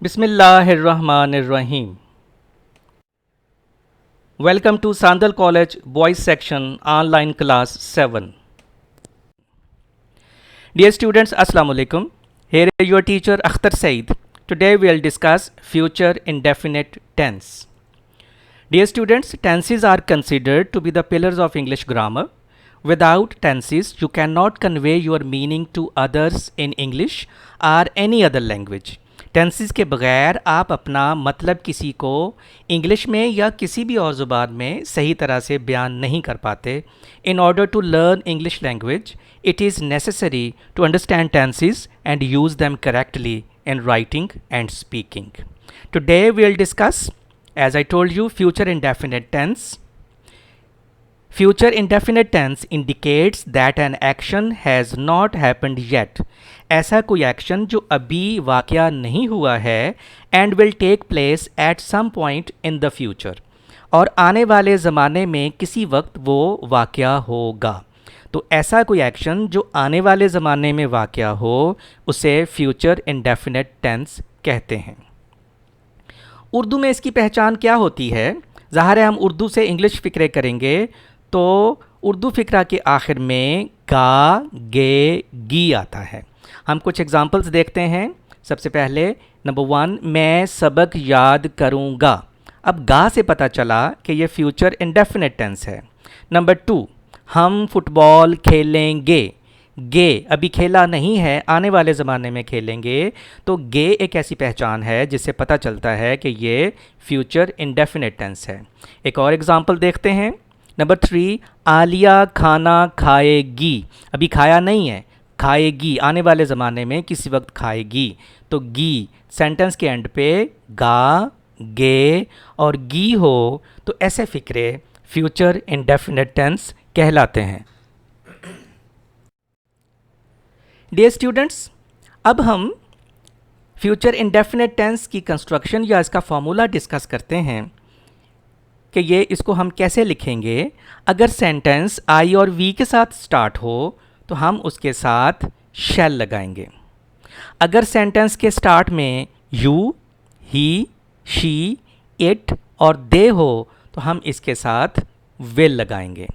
Bismillahirrahmanirrahim. Welcome to Sandal College Boys Section Online Class 7. Dear students, Assalamu alaikum. Here is your teacher Akhtar Saeed. Today we will discuss future indefinite tense. Dear students, tenses are considered to be the pillars of English grammar. Without tenses, you cannot convey your meaning to others in English or any other language. Tenses के बगैर आप अपना मतलब किसी को English में या किसी भी और ज़ुबान में सही तरह से बयान नहीं कर पाते. In order to learn English language it is necessary to understand tenses and use them correctly in writing and speaking. Today we will discuss, as I told you, future indefinite tense. Future indefinite tense indicates that an action has not happened yet. ऐसा कोई action जो अभी वाक़या नहीं हुआ है and will take place at some point in the future. और आने वाले ज़माने में किसी वक्त वो वाक़या होगा. तो ऐसा कोई एक्शन जो आने वाले ज़माने में वाक़या हो उसे फ्यूचर इंडेफिनेट टेंस कहते हैं. उर्दू में इसकी पहचान क्या होती है? ज़ाहिर है हम उर्दू से इंग्लिश फ़िक्रे करेंगे तो उर्दू फ़िक्रा के आखिर में गा, गे, गी आता है. हम कुछ एग्जांपल्स देखते हैं. सबसे पहले नंबर 1, मैं सबक याद करूँगा. अब गा से पता चला कि ये फ्यूचर इंडेफिनेट टेंस है. नंबर 2, हम फुटबॉल खेलेंगे. गे अभी खेला नहीं है, आने वाले ज़माने में खेलेंगे. तो गे एक ऐसी पहचान है जिससे पता चलता है कि ये फ्यूचर इंडेफिनेट टेंस है. एक और एग्जांपल देखते हैं. नंबर 3, आलिया खाना खाएगी. अभी खाया नहीं है, खाएगी, आने वाले ज़माने में किसी वक्त खाएगी. तो गी सेंटेंस के एंड पे गा, गे और गी हो तो ऐसे फ़िक्रे फ्यूचर इंडेफिनेट टेंस कहलाते हैं. डियर स्टूडेंट्स, अब हम फ्यूचर इंडेफिनेट टेंस की कंस्ट्रक्शन या इसका फॉर्मूला डिस्कस करते हैं कि ये इसको हम कैसे लिखेंगे. अगर सेंटेंस आई और वी के साथ स्टार्ट हो तो हम उसके साथ शैल लगाएंगे. अगर सेंटेंस के स्टार्ट में यू, ही, शी, इट और दे हो तो हम इसके साथ विल लगाएंगे.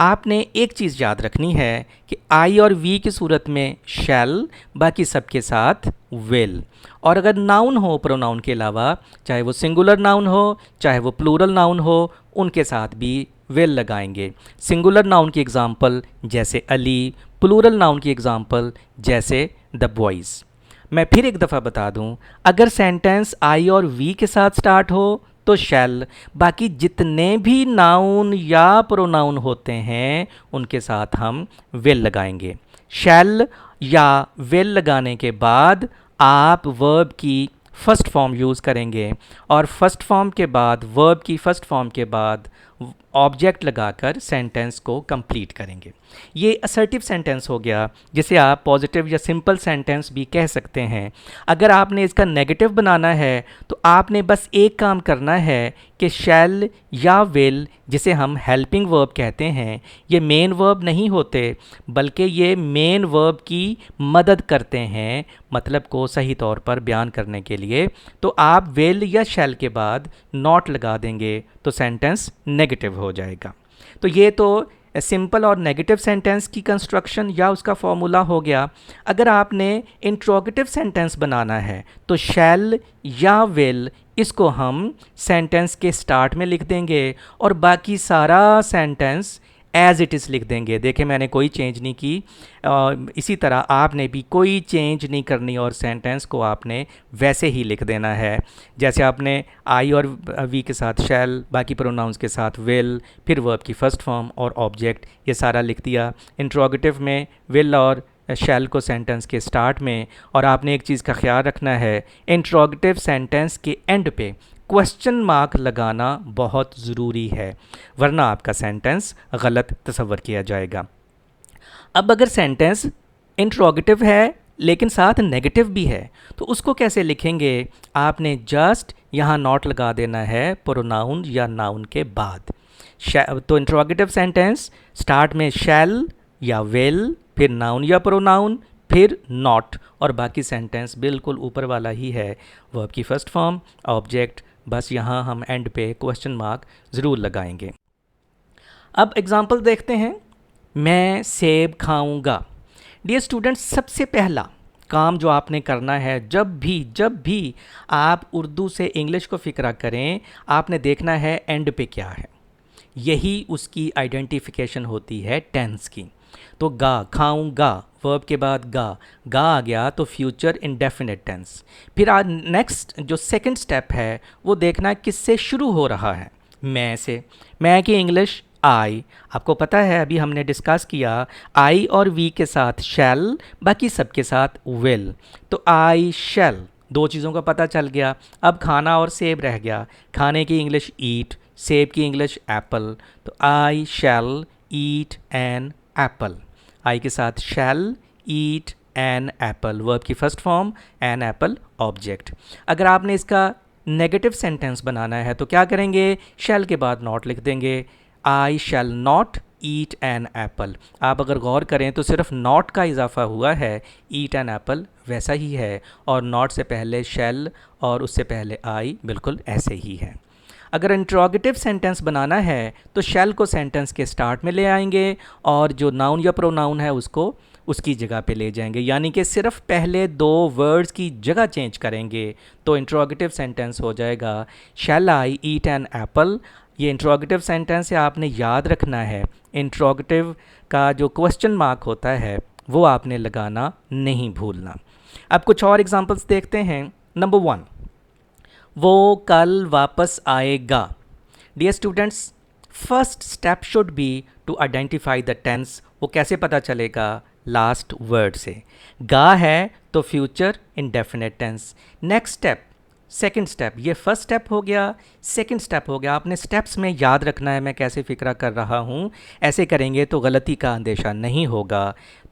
आपने एक चीज़ याद रखनी है कि आई और वी की सूरत में शैल, बाकी सबके साथ विल. और अगर नाउन हो प्रोनाउन के अलावा, चाहे वो सिंगुलर नाउन हो चाहे वो प्लूरल नाउन हो, उनके साथ भी विल लगाएंगे. सिंगुलर नाउन की एग्ज़ाम्पल जैसे अली, प्लूरल नाउन की एग्ज़ाम्पल जैसे द बॉयज़. मैं फिर एक दफ़ा बता दूं, अगर सेंटेंस आई और वी के साथ स्टार्ट हो तो शैल, बाकी जितने भी नाउन या प्रोनाउन होते हैं उनके साथ हम विल लगाएंगे. शैल या विल लगाने के बाद आप वर्ब की फ़र्स्ट फॉर्म यूज़ करेंगे और फर्स्ट फॉर्म के बाद, वर्ब की फ़र्स्ट फॉर्म के बाद ऑब्जेक्ट लगाकर सेंटेंस को कंप्लीट करेंगे. ये असर्टिव सेंटेंस हो गया, जिसे आप पॉजिटिव या सिंपल सेंटेंस भी कह सकते हैं. अगर आपने इसका नेगेटिव बनाना है तो आपने बस एक काम करना है कि शैल या विल, जिसे हम हेल्पिंग वर्ब कहते हैं, ये मेन वर्ब नहीं होते बल्कि ये मेन वर्ब की मदद करते हैं मतलब को सही तौर पर बयान करने के लिए. तो आप विल या शैल के बाद नॉट लगा देंगे तो सेंटेंस नेगेटिव हो जाएगा. तो ये तो सिंपल और नेगेटिव सेंटेंस की कंस्ट्रक्शन या उसका फॉर्मूला हो गया. अगर आपने इंट्रोगेटिव सेंटेंस बनाना है तो शैल या विल, इसको हम सेंटेंस के स्टार्ट में लिख देंगे और बाकी सारा सेंटेंस एज़ इट इज़ लिख देंगे. देखें, मैंने कोई चेंज नहीं की. इसी तरह आपने भी कोई चेंज नहीं करनी और सेंटेंस को आपने वैसे ही लिख देना है जैसे आपने आई और वी के साथ शैल, बाकी प्रोनाउंस के साथ विल, फिर वर्ब की फ़र्स्ट फॉर्म और ऑब्जेक्ट, ये सारा लिख दिया. इंट्रोगेटिव में विल और शैल को सेंटेंस के स्टार्ट में. और आपने एक चीज़ का ख्याल रखना है, इंट्रोगेटिव सेंटेंस के एंड पे क्वेश्चन मार्क लगाना बहुत ज़रूरी है, वरना आपका सेंटेंस गलत तस्वर किया जाएगा. अब अगर सेंटेंस इंट्रोगेटिव है लेकिन साथ नेगेटिव भी है तो उसको कैसे लिखेंगे? आपने जस्ट यहाँ नॉट लगा देना है प्रोनाउन या नाउन के बाद. तो इंट्रोगेटिव सेंटेंस स्टार्ट में शैल या विल, फिर नाउन या प्रोनाउन, फिर नॉट, और बाकी सेंटेंस बिल्कुल ऊपर वाला ही है, वर्ब की फर्स्ट फॉर्म, ऑब्जेक्ट, बस यहाँ हम एंड पे क्वेश्चन मार्क ज़रूर लगाएंगे। अब एग्जाम्पल देखते हैं। मैं सेब खाऊंगा। डियर स्टूडेंट्स, सबसे पहला काम जो आपने करना है, जब भी आप उर्दू से इंग्लिश को फ़िक्रा करें, आपने देखना है एंड पे क्या है। यही उसकी आइडेंटिफिकेशन होती है टेंस की। तो गा, खाऊंगा, वर्ब के बाद गा आ गया तो फ्यूचर इंडेफिनिट टेंस। फिर आज नेक्स्ट जो सेकंड स्टेप है वो देखना किससे शुरू हो रहा है। मैं से। मैं की इंग्लिश आई। आपको पता है अभी हमने डिस्कस किया, आई और वी के साथ शैल, बाकी सबके साथ विल। तो आई शैल, दो चीज़ों का पता चल गया। अब खाना और सेब रह गया। खाने की इंग्लिश ईट, सेब की इंग्लिश एप्पल। तो आई शैल ईट एन एप्पल। आई के साथ shall eat an apple, verb की first form, an apple object. अगर आपने इसका नेगेटिव सेंटेंस बनाना है तो क्या करेंगे, शैल के बाद नॉट लिख देंगे। I shall not eat an apple. आप अगर गौर करें तो सिर्फ नॉट का इजाफा हुआ है, ईट एन एप्पल वैसा ही है, और नॉट से पहले शैल और उससे पहले आई बिल्कुल ऐसे ही है। अगर इंट्रोगेटिव सेंटेंस बनाना है तो शैल को सेंटेंस के स्टार्ट में ले आएंगे और जो नाउन या प्रोनाउन है उसको उसकी जगह पे ले जाएंगे, यानी कि सिर्फ पहले दो वर्ड्स की जगह चेंज करेंगे तो इंट्रोगेटिव सेंटेंस हो जाएगा शैल आई ईट एन एप्पल। ये इंट्रोगेटिव सेंटेंस है, आपने याद रखना है। इंट्रोगेटिव का जो क्वेश्चन मार्क होता है वो आपने लगाना नहीं भूलना। अब कुछ और एग्जांपल्स देखते हैं। नंबर 1, वो कल वापस आएगा। Dear students, first step should be to identify the tense. वो कैसे पता चलेगा, लास्ट वर्ड से। गा है तो future indefinite tense. Next step, second step, ये फर्स्ट स्टेप हो गया, सेकंड स्टेप हो गया। आपने स्टेप्स में याद रखना है मैं कैसे फिक्रा कर रहा हूँ, ऐसे करेंगे तो गलती का अंदेशा नहीं होगा।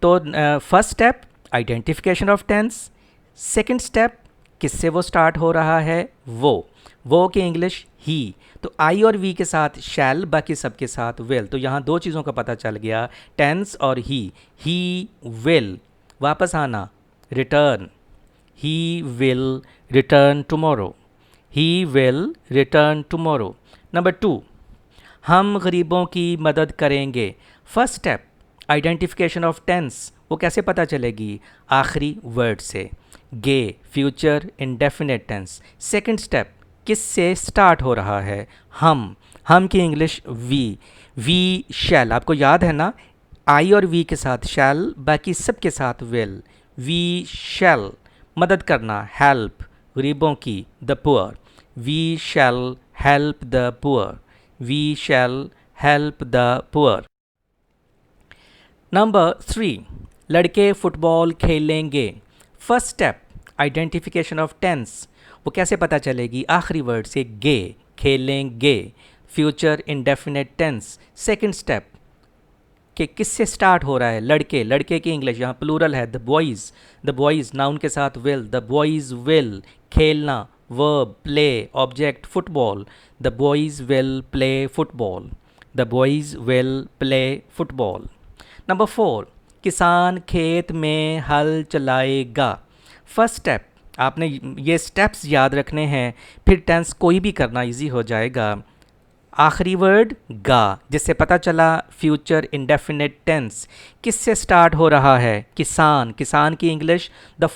तो first step identification of tense, second step किससे वो स्टार्ट हो रहा है, वो की इंग्लिश ही। तो आई और वी के साथ शैल, बाकी सबके साथ विल। तो यहाँ दो चीज़ों का पता चल गया, टेंस और ही विल वापस आना, return, he will return tomorrow, he will return tomorrow. Number 2, हम गरीबों की मदद करेंगे। First step identification of tense, वो कैसे पता चलेगी, आखिरी वर्ड से। गे, future indefinite tense. Second step किससे स्टार्ट हो रहा है, हम की इंग्लिश वी शैल। आपको याद है ना, आई और वी के साथ शैल, बाकी सबके साथ विल। वी शैल मदद करना, हेल्प गरीबों की, the poor. We shall help the poor, we shall help the poor. Number 3, लड़के फुटबॉल खेलेंगे। First step identification of tense, वो कैसे पता चलेगी, आखिरी वर्ड से गे, खेलेंगे, future indefinite tense. Second step कि किससे स्टार्ट हो रहा है, लड़के की इंग्लिश यहाँ प्लूरल है, द बॉयज़ नाउन के साथ विल, द बॉयज़ विल, खेलना verb, play object, football, the boys will play football, the boys will play football. Number 4, किसान खेत में हल चलाएगा। फर्स्ट स्टेप, आपने ये स्टेप्स याद रखने हैं, फिर टेंस कोई भी करना इजी हो जाएगा। आखिरी वर्ड गा, जिससे पता चला फ्यूचर इंडेफिनिट टेंस। किससे स्टार्ट हो रहा है, किसान की इंग्लिश द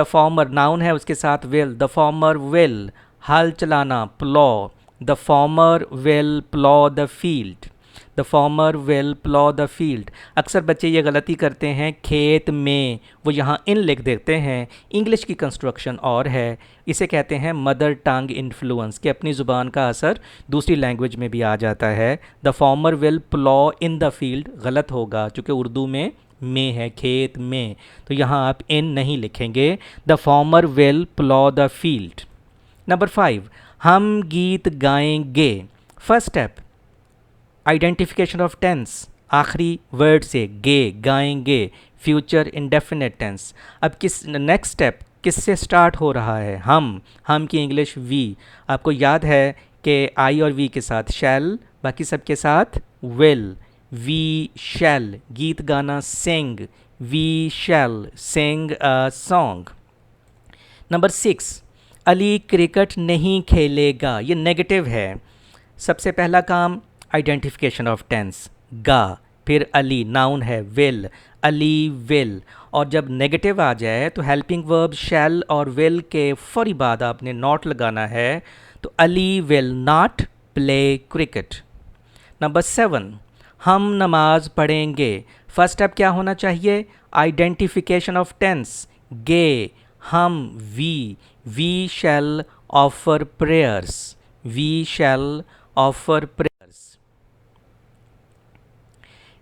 फॉर्मर नाउन है उसके साथ विल, द फॉर्मर विल, हल चलाना plough, the farmer will plough the field, the farmer will plough the field. अक्सर बच्चे ये गलती करते हैं, खेत में वो यहाँ इन लिख देते हैं। इंग्लिश की कंस्ट्रक्शन और है, इसे कहते हैं मदर टंग इन्फ्लुएंस, कि अपनी ज़ुबान का असर दूसरी लैंग्वेज में भी आ जाता है। The farmer will plough in the field गलत होगा, चूँकि उर्दू में है, खेत में, तो यहाँ आप इन नहीं लिखेंगे। The farmer will plough the field. Number 5, हम गीत गाएंगे। First step identification of tense, आखिरी वर्ड से गे, गाएंगे, फ्यूचर इंडेफिनिट टेंस। अब नेक्स्ट स्टेप किससे स्टार्ट हो रहा है, हम की इंग्लिश वी। आपको याद है कि आई और वी के साथ शैल, बाकी सबके साथ विल। वी शैल, गीत गाना sing, we shall sing a song. Number 6, Ali cricket नहीं खेलेगा, ये नेगेटिव है। सबसे पहला काम आइडेंटिफिकेशन ऑफ टेंस, गा, फिर अली नाउन है विल, अली विल। और जब नेगेटिव आ जाए तो हेल्पिंग वर्ब शैल और विल के फौरी बाद आपने नॉट लगाना है, तो Ali will not play cricket. Number 7, हम नमाज पढ़ेंगे। फर्स्ट स्टेप क्या होना चाहिए? आइडेंटिफिकेशन ऑफ टेंस, गे, हम, we shall offer prayers, we shall offer prayers.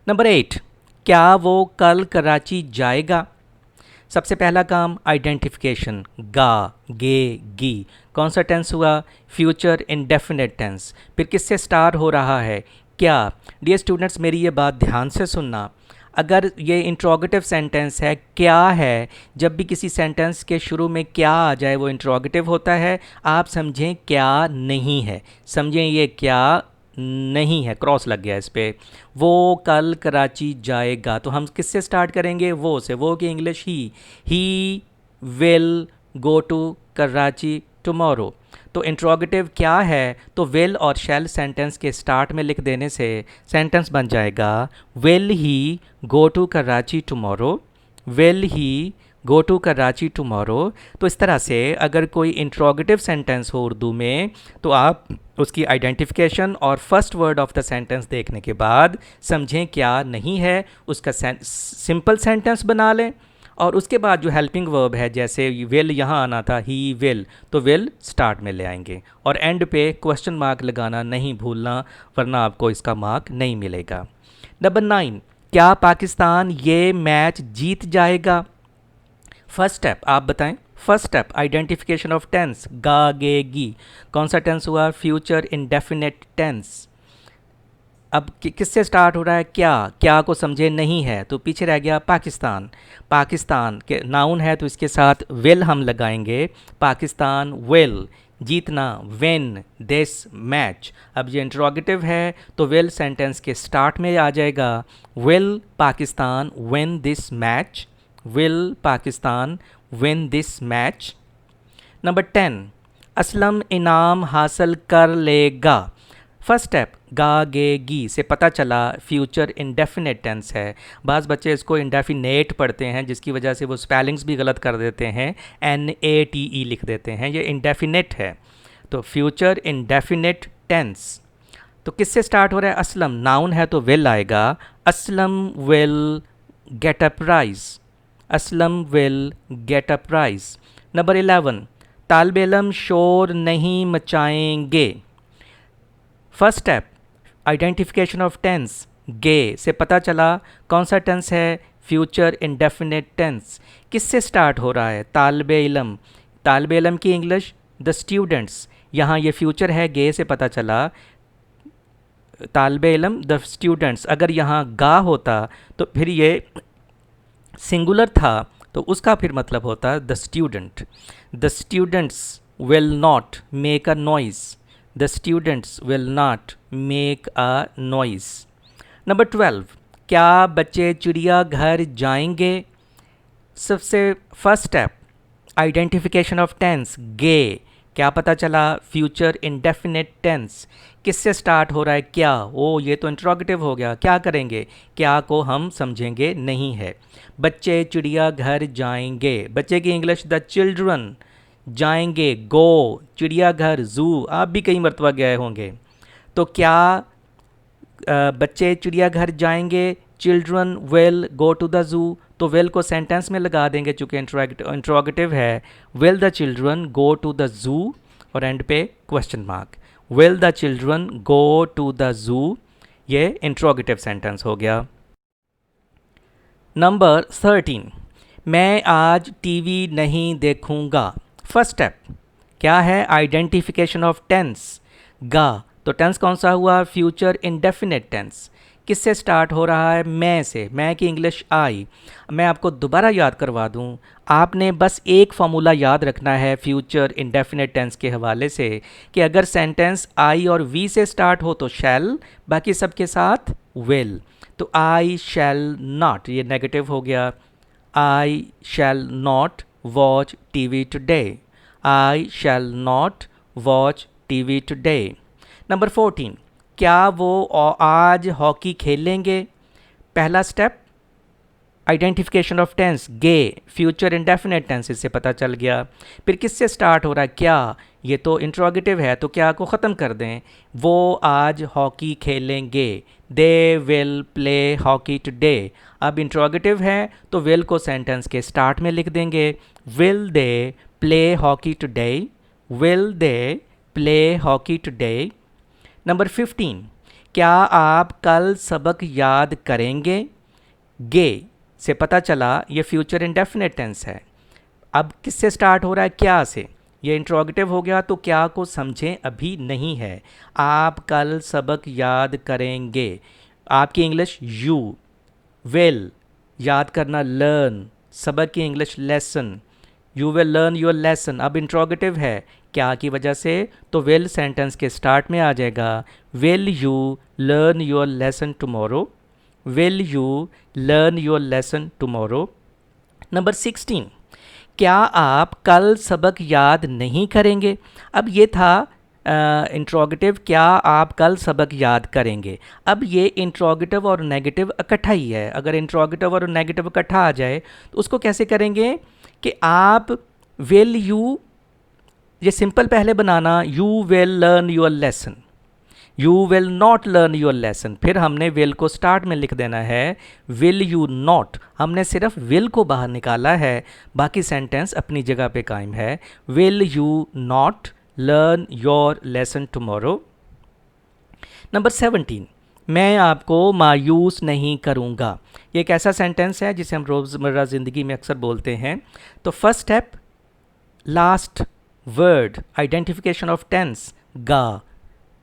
Number 8, क्या वो कल कराची जाएगा? सबसे पहला काम आइडेंटिफिकेशन, गा, गे, गी। कौन सा टेंस हुआ? Future indefinite tense. फिर किससे स्टार्ट हो रहा है? क्या। डियर स्टूडेंट्स, मेरी ये बात ध्यान से सुनना। अगर ये इंट्रोगेटिव सेंटेंस है, क्या है, जब भी किसी सेंटेंस के शुरू में क्या आ जाए वो इंट्रोगेटिव होता है। आप समझें क्या नहीं है, समझें ये क्या नहीं है, क्रॉस लग गया इस पर। वो कल कराची जाएगा, तो हम किससे स्टार्ट करेंगे? वो से। वो की इंग्लिश ही will go to Karachi tomorrow. तो इंट्रोगेटिव क्या है, तो विल और शैल सेंटेंस के स्टार्ट में लिख देने से सेंटेंस बन जाएगा will he go to Karachi tomorrow, will he go to Karachi tomorrow. तो इस तरह से अगर कोई इंट्रोगेटिव सेंटेंस हो उर्दू में, तो आप उसकी आइडेंटिफिकेशन और first word of the sentence देखने के बाद समझें क्या नहीं है, उसका सिंपल सेंटेंस बना लें। और उसके बाद जो हेल्पिंग वर्ब है, जैसे विल यहाँ आना था, ही विल, तो विल स्टार्ट में ले आएंगे। और एंड पे क्वेश्चन मार्क लगाना नहीं भूलना, वरना आपको इसका मार्क नहीं मिलेगा। नंबर 9, क्या पाकिस्तान ये मैच जीत जाएगा? फर्स्ट स्टेप आप बताएं। First step identification of tense, गा, गे, गी। कौन सा टेंस हुआ? Future indefinite tense. अब किससे स्टार्ट हो रहा है? क्या को समझे नहीं है, तो पीछे रह गया पाकिस्तान। पाकिस्तान के नाउन है तो इसके साथ विल हम लगाएंगे, पाकिस्तान विल जीतना, विन दिस मैच। अब ये इंट्रोगेटिव है तो विल सेंटेंस के स्टार्ट में आ जाएगा, will Pakistan win this match, will Pakistan win this match. Number 10, Aslam इनाम हासिल कर लेगा। फर्स्ट स्टेप गा, गे, गी से पता चला फ्यूचर इंडेफिनेट टेंस है। बाज़ बच्चे इसको इंडेफिनेट पढ़ते हैं, जिसकी वजह से वो स्पेलिंग्स भी गलत कर देते हैं, NATE लिख देते हैं, ये इंडेफिनेट है। तो फ्यूचर इंडेफिनेट टेंस। तो किससे स्टार्ट हो रहा है? असलम नाउन है तो विल आएगा, Aslam will get a prize, Aslam will get a prize. Number 11, तालिब इल्म शोर नहीं मचाएंगे। First step identification of tense, गे से पता चला कौन सा टेंस है? Future indefinite tense. किससे स्टार्ट हो रहा है? तालिब इल्म, तालिब इल्म की इंग्लिश द स्टूडेंट्स। यहाँ ये फ्यूचर है, गे से पता चला तालिब इल्म द स्टूडेंट्स। अगर यहाँ गा होता तो फिर ये सिंगुलर था, तो उसका फिर मतलब होता the student. The students will not make a noise, the students will not make a noise. Number 12, क्या बच्चे चिड़ियाघर जाएंगे? सबसे first step identification of tense, गे। क्या पता चला? Future indefinite tense. किससे स्टार्ट हो रहा है? क्या। ओ ये तो इंट्रोगेटिव हो गया, क्या करेंगे? क्या को हम समझेंगे नहीं है। बच्चे चिड़ियाघर जाएंगे, बच्चे की इंग्लिश द चिल्ड्रन जाएंगे, गो, चिड़ियाघर जू, आप भी कई मरतबा गए होंगे। तो क्या बच्चे चिड़ियाघर जाएंगे, children will go to the zoo, तो विल को सेंटेंस में लगा देंगे चूँकि इंट्रोगेटिव है, will the children go to the zoo, और एंड पे question mark, will the children go to the zoo, ये इंट्रोगेटिव सेंटेंस हो गया। नंबर 13, मैं आज टीवी नहीं देखूंगा। फर्स्ट स्टेप क्या है? आइडेंटिफिकेशन ऑफ टेंस, गा। तो टेंस कौन सा हुआ? Future indefinite tense. किससे स्टार्ट हो रहा है? मैं से, मैं की इंग्लिश आई। मैं आपको दोबारा याद करवा दूं, आपने बस एक फार्मूला याद रखना है फ्यूचर इंडेफिनिट टेंस के हवाले से, कि अगर सेंटेंस आई और वी से स्टार्ट हो तो शैल, बाकी सबके साथ विल। तो आई शैल नॉट, ये नेगेटिव हो गया, I shall not watch TV today. I shall not watch TV today. Number 14, क्या वो आज हॉकी खेलेंगे? पहला स्टेप आइडेंटिफिकेशन ऑफ टेंस, गे, फ्यूचर इंडेफिनेट टेंस, इससे पता चल गया। फिर किससे स्टार्ट हो रहा है? क्या, ये तो इंट्रोगेटिव है तो क्या को ख़त्म कर दें। वो आज हॉकी खेलेंगे, they will play hockey today. अब इंट्रोगेटिव है तो विल को सेंटेंस के स्टार्ट में लिख देंगे। Will they play hockey today, will they play hockey today. Number 15, क्या आप कल सबक याद करेंगे? गे से पता चला ये फ्यूचर इंडेफिनेट टेंस है। अब किससे स्टार्ट हो रहा है? क्या से। ये इंट्रोगेटिव हो गया तो क्या को समझें अभी नहीं है। आप कल सबक याद करेंगे। आपकी इंग्लिश यू, विल याद करना लर्न, सबक की English lesson, you will learn your lesson. अब इंट्रोगेटिव है क्या की वजह से तो विल सेंटेंस के स्टार्ट में आ जाएगा। Will you learn your lesson tomorrow, will you learn your lesson tomorrow. Number 16, क्या आप कल सबक याद नहीं करेंगे? अब ये था इंट्रोगेटिव, क्या आप कल सबक याद करेंगे। अब ये इंट्रोगेटिव और नेगेटिव इकट्ठा ही है। अगर इंट्रोगेटिव और नेगेटिव इकट्ठा आ जाए तो उसको कैसे करेंगे कि आप विल यू, ये सिंपल पहले बनाना, you will learn your lesson, you will not learn your lesson. फिर हमने विल को स्टार्ट में लिख देना है, विल यू नॉट, हमने सिर्फ विल को बाहर निकाला है, बाकी सेंटेंस अपनी जगह पे कायम है। Will you not learn your lesson tomorrow. Number 17, मैं आपको मायूस नहीं करूँगा। ये एक ऐसा सेंटेंस है जिसे हम रोज़मर्रा ज़िंदगी में अक्सर बोलते हैं। तो first step, last word identification of tense, गा,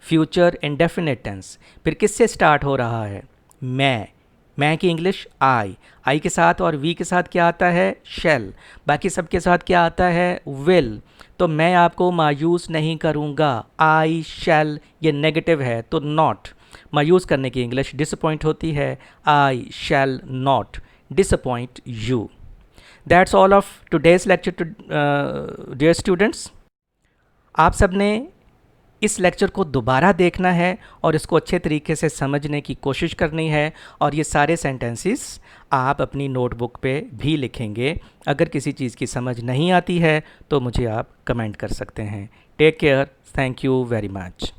फ्यूचर इंडेफिनेट टेंस। फिर किससे स्टार्ट हो रहा है? मैं की इंग्लिश आई के साथ और वी के साथ क्या आता है? शैल। बाकी सब के साथ क्या आता है? विल। तो मैं आपको मायूस नहीं करूँगा, आई शैल, ये नेगेटिव है तो नॉट। मायूस करने की इंग्लिश डिसअपॉइंट होती है, I shall not disappoint you. That's all of today's lecture to dear students. आप सब ने इस लेक्चर को दोबारा देखना है और इसको अच्छे तरीके से समझने की कोशिश करनी है। और ये सारे सेंटेंसेस आप अपनी नोटबुक पे भी लिखेंगे। अगर किसी चीज़ की समझ नहीं आती है तो मुझे आप कमेंट कर सकते हैं। Take care, thank you very much.